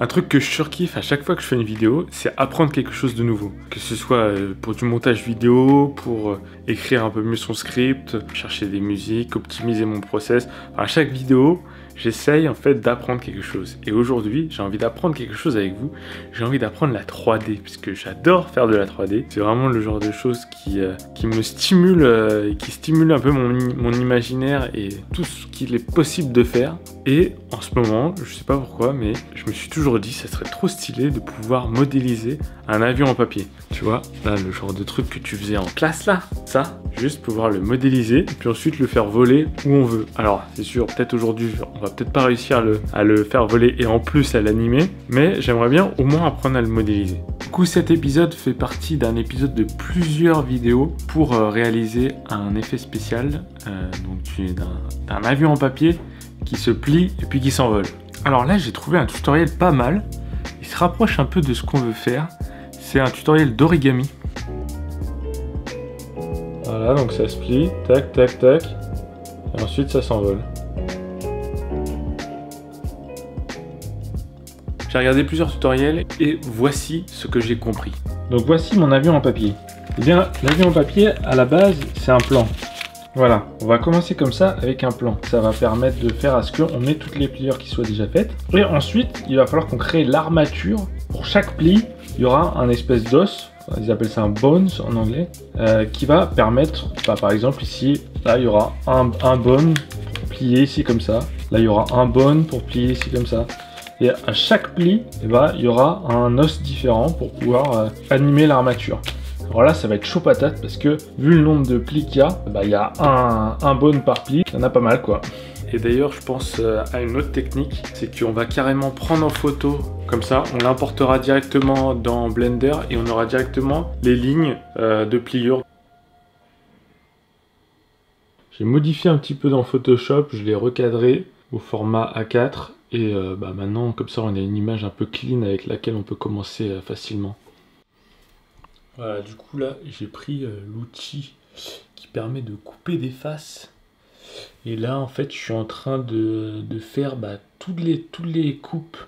Un truc que je surkiffe à chaque fois que je fais une vidéo, c'est apprendre quelque chose de nouveau. Que ce soit pour du montage vidéo, pour écrire un peu mieux son script, chercher des musiques, optimiser mon process. À chaque vidéo, j'essaye en fait d'apprendre quelque chose. Et aujourd'hui, j'ai envie d'apprendre quelque chose avec vous. J'ai envie d'apprendre la 3D, puisque j'adore faire de la 3D. C'est vraiment le genre de choses qui me stimule, et qui stimule un peu mon imaginaire et tout ce qu'il est possible de faire. Et en ce moment, je sais pas pourquoi, mais je me suis toujours dit ça serait trop stylé de pouvoir modéliser un avion en papier. Tu vois, là, le genre de truc que tu faisais en classe là, ça, juste pouvoir le modéliser et puis ensuite le faire voler où on veut. Alors, c'est sûr, peut-être aujourd'hui, on va peut-être pas réussir à le faire voler et en plus à l'animer, mais j'aimerais bien au moins apprendre à le modéliser. Du coup, cet épisode fait partie d'un épisode de plusieurs vidéos pour réaliser un effet spécial, donc d'un avion en papier qui se plie et puis qui s'envole. Alors là, j'ai trouvé un tutoriel pas mal. Il se rapproche un peu de ce qu'on veut faire. C'est un tutoriel d'origami. Voilà, donc ça se plie, tac, tac, tac. Et ensuite, ça s'envole. J'ai regardé plusieurs tutoriels et voici ce que j'ai compris. Donc voici mon avion en papier. Eh bien, l'avion en papier, à la base, c'est un plan. Voilà, on va commencer comme ça avec un plan. Ça va permettre de faire à ce qu'on ait toutes les pliures qui soient déjà faites. Et ensuite, il va falloir qu'on crée l'armature. Pour chaque pli, il y aura un espèce d'os, ils appellent ça un bones en anglais, qui va permettre, par exemple ici, là il y aura un bone pour plier ici comme ça. Là il y aura un bone pour plier ici comme ça. Et à chaque pli, il y aura un os différent pour pouvoir animer l'armature. Alors là, ça va être chaud patate parce que vu le nombre de plis qu'il y a, un bone par pli, il y en a pas mal quoi. Et d'ailleurs, je pense à une autre technique, c'est qu'on va carrément prendre en photo, comme ça, on l'importera directement dans Blender et on aura directement les lignes de pliure. J'ai modifié un petit peu dans Photoshop, je l'ai recadré au format A4 et maintenant, comme ça, on a une image un peu clean avec laquelle on peut commencer facilement. Voilà, du coup là, j'ai pris l'outil qui permet de couper des faces. Et là, en fait, je suis en train de faire toutes les coupes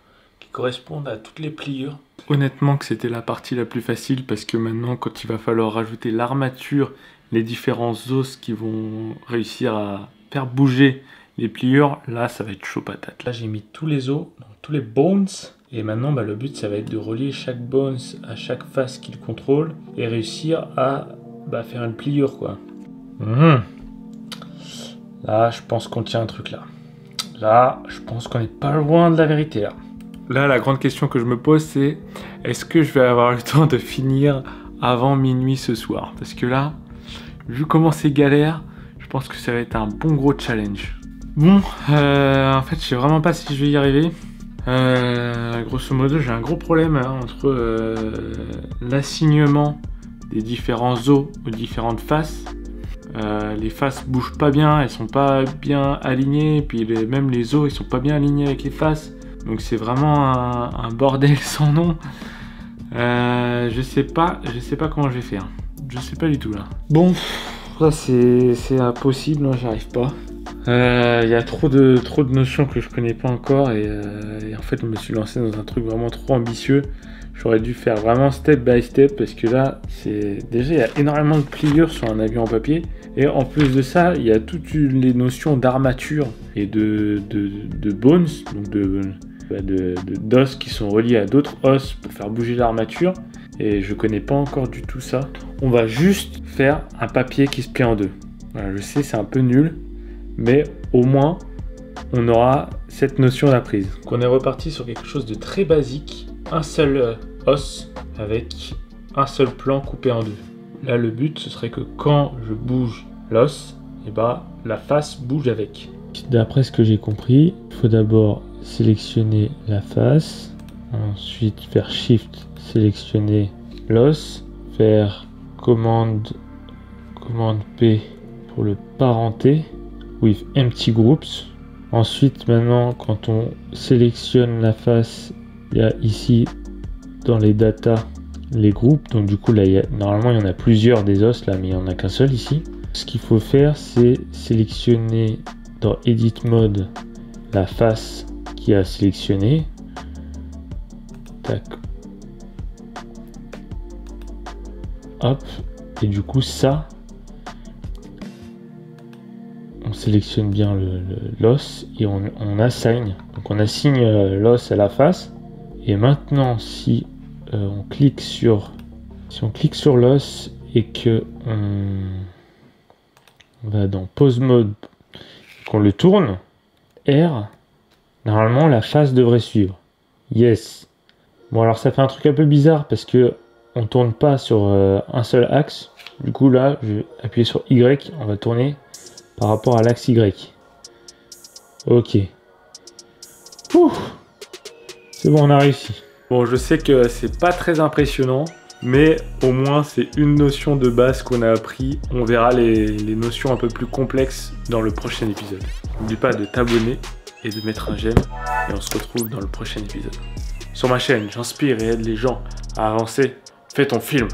qui correspondent à toutes les pliures. Honnêtement que c'était la partie la plus facile parce que maintenant, quand il va falloir rajouter l'armature, les différents os qui vont réussir à faire bouger les pliures, là, ça va être chaud patate. Là, j'ai mis tous les os, donc tous les bones. Et maintenant, le but, ça va être de relier chaque bones à chaque face qu'il contrôle et réussir à faire une pliure, quoi. Là, je pense qu'on tient un truc là. Là, je pense qu'on n'est pas loin de la vérité, là. Là, la grande question que je me pose, c'est est-ce que je vais avoir le temps de finir avant minuit ce soir? Parce que là, vu comment c'est galère, je pense que ça va être un bon gros challenge. Bon, en fait, je sais vraiment pas si je vais y arriver. Grosso modo, j'ai un gros problème entre l'assignement des différents os aux différentes faces. Les faces bougent pas bien, elles sont pas bien alignées, et puis même les os ils sont pas bien alignés avec les faces. Donc c'est vraiment un bordel sans nom. Je sais pas comment je vais faire. Je sais pas du tout là. Bon, là c'est impossible, j'y arrive pas. Il y a trop de notions que je connais pas encore et en fait je me suis lancé dans un truc vraiment trop ambitieux. J'aurais dû faire vraiment step by step parce que là déjà il y a énormément de pliures sur un avion en papier et en plus de ça il y a toutes les notions d'armature et de bones, donc d'os qui sont reliés à d'autres os pour faire bouger l'armature et je connais pas encore du tout ça. On va juste faire un papier qui se plie en deux. Voilà, je sais c'est un peu nul. Mais au moins, on aura cette notion d'apprise. On est reparti sur quelque chose de très basique. Un seul os avec un seul plan coupé en deux. Là, le but, ce serait que quand je bouge l'os, la face bouge avec. D'après ce que j'ai compris, il faut d'abord sélectionner la face. Ensuite, faire Shift, sélectionner l'os. Faire commande P pour le parenter. With empty groups. Ensuite, maintenant, quand on sélectionne la face, il y a ici dans les data les groupes. Donc du coup, là, normalement, il y en a plusieurs des os là, mais il n'y en a qu'un seul ici. Ce qu'il faut faire, c'est sélectionner dans Edit Mode la face qui a sélectionné. Tac. Hop. Et du coup, ça, on sélectionne bien l'os et on assigne. Donc on assigne l'os à la face. Et maintenant, si on clique sur l'os et que on va dans pose mode, qu'on le tourne, R, normalement la face devrait suivre. Yes. Bon, alors ça fait un truc un peu bizarre parce que on tourne pas sur un seul axe. Du coup là, je vais appuyer sur Y, on va tourner par rapport à l'axe Y. Ok. C'est bon, on a réussi. Bon, je sais que c'est pas très impressionnant, mais au moins c'est une notion de base qu'on a appris. On verra les notions un peu plus complexes dans le prochain épisode. N'oublie pas de t'abonner et de mettre un j'aime, et on se retrouve dans le prochain épisode. Sur ma chaîne, j'inspire et aide les gens à avancer. Fais ton film.